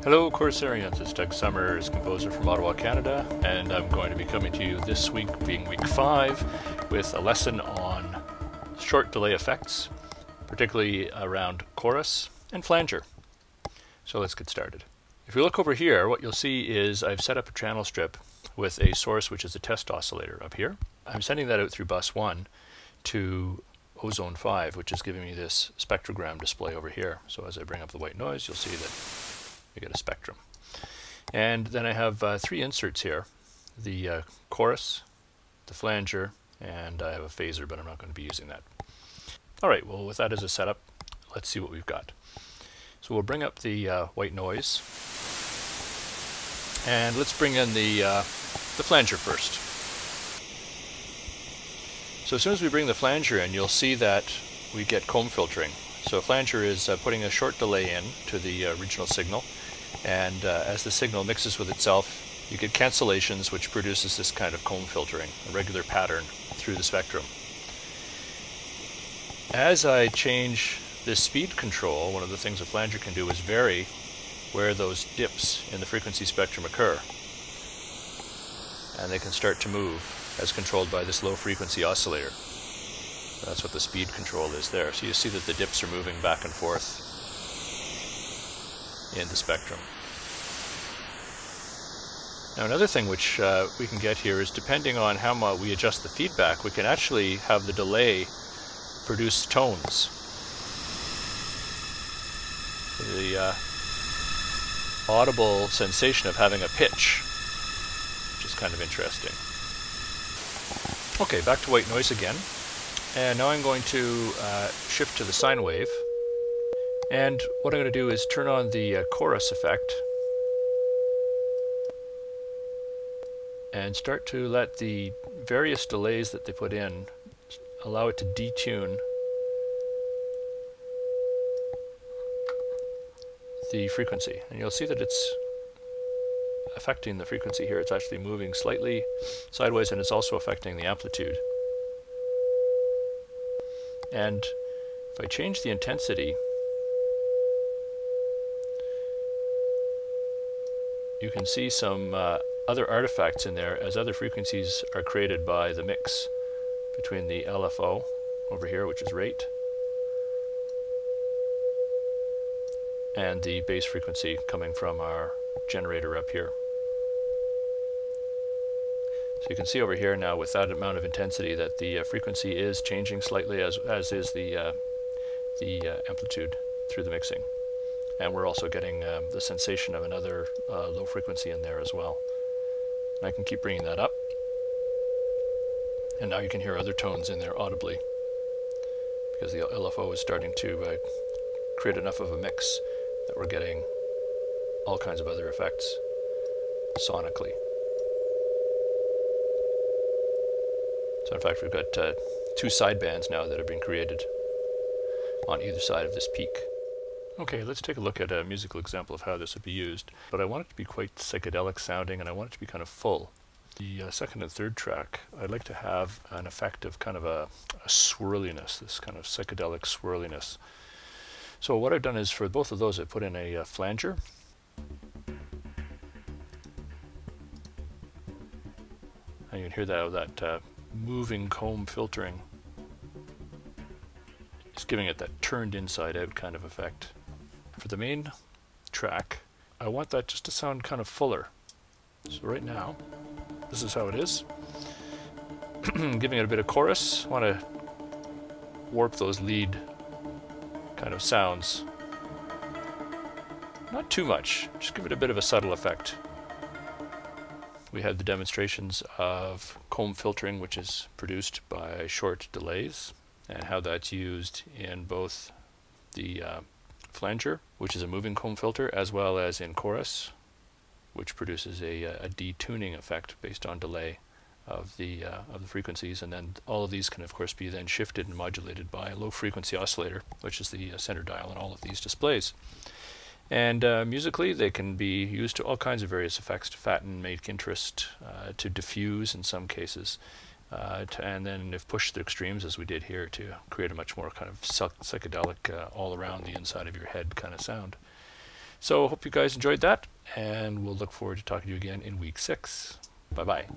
Hello Courserians, it's Doug Summers, composer from Ottawa, Canada, and I'm going to be coming to you this week, being week 5, with a lesson on short delay effects, particularly around chorus and flanger. So let's get started. If you look over here, what you'll see is I've set up a channel strip with a source which is a test oscillator up here. I'm sending that out through bus 1 to ozone 5, which is giving me this spectrogram display over here. So as I bring up the white noise, you'll see that we get a spectrum. And then I have 3 inserts here, the chorus, the flanger, and I have a phaser, but I'm not going to be using that. Alright, well with that as a setup, let's see what we've got. So we'll bring up the white noise, and let's bring in the flanger first. So as soon as we bring the flanger in, you'll see that we get comb filtering. So a flanger is putting a short delay in to the original signal, and as the signal mixes with itself, you get cancellations, which produces this kind of comb filtering, a regular pattern through the spectrum. As I change this speed control, one of the things a flanger can do is vary where those dips in the frequency spectrum occur. And they can start to move as controlled by this low frequency oscillator. That's what the speed control is there. So you see that the dips are moving back and forth in the spectrum. Now another thing which we can get here is, depending on how much we adjust the feedback, we can actually have the delay produce tones. The audible sensation of having a pitch, which is kind of interesting. Okay, back to white noise again. And now I'm going to shift to the sine wave. And what I'm going to do is turn on the chorus effect and start to let the various delays that they put in allow it to detune the frequency. And you'll see that it's affecting the frequency here. It's actually moving slightly sideways, and it's also affecting the amplitude. And if I change the intensity, you can see some other artifacts in there as other frequencies are created by the mix between the LFO over here, which is rate, and the bass frequency coming from our generator up here. So you can see over here now, with that amount of intensity, that the frequency is changing slightly, as is the amplitude through the mixing. And we're also getting the sensation of another low frequency in there as well. And I can keep bringing that up. And now you can hear other tones in there audibly, because the LFO is starting to create enough of a mix that we're getting all kinds of other effects sonically. So in fact, we've got 2 sidebands now that have been created on either side of this peak. Okay, let's take a look at a musical example of how this would be used. But I want it to be quite psychedelic sounding, and I want it to be kind of full. The second and third track, I'd like to have an effect of kind of a swirliness, this kind of psychedelic swirliness. So what I've done is, for both of those, I put in a flanger. And you can hear that moving comb filtering. It's giving it that turned inside out kind of effect. For the main track, I want that just to sound kind of fuller. So right now, this is how it is. Giving it a bit of chorus. I want to warp those lead kind of sounds. Not too much, just give it a bit of a subtle effect. We had the demonstrations of comb filtering, which is produced by short delays, and how that's used in both the flanger, which is a moving comb filter, as well as in chorus, which produces a detuning effect based on delay of the frequencies. And then all of these can of course be then shifted and modulated by a low frequency oscillator, which is the center dial in all of these displays. And musically, they can be used to all kinds of various effects, to fatten, make interest, to diffuse in some cases, and then if pushed to extremes, as we did here, to create a much more kind of psychedelic, all around the inside of your head kind of sound. So hope you guys enjoyed that, and we'll look forward to talking to you again in week 6. Bye-bye.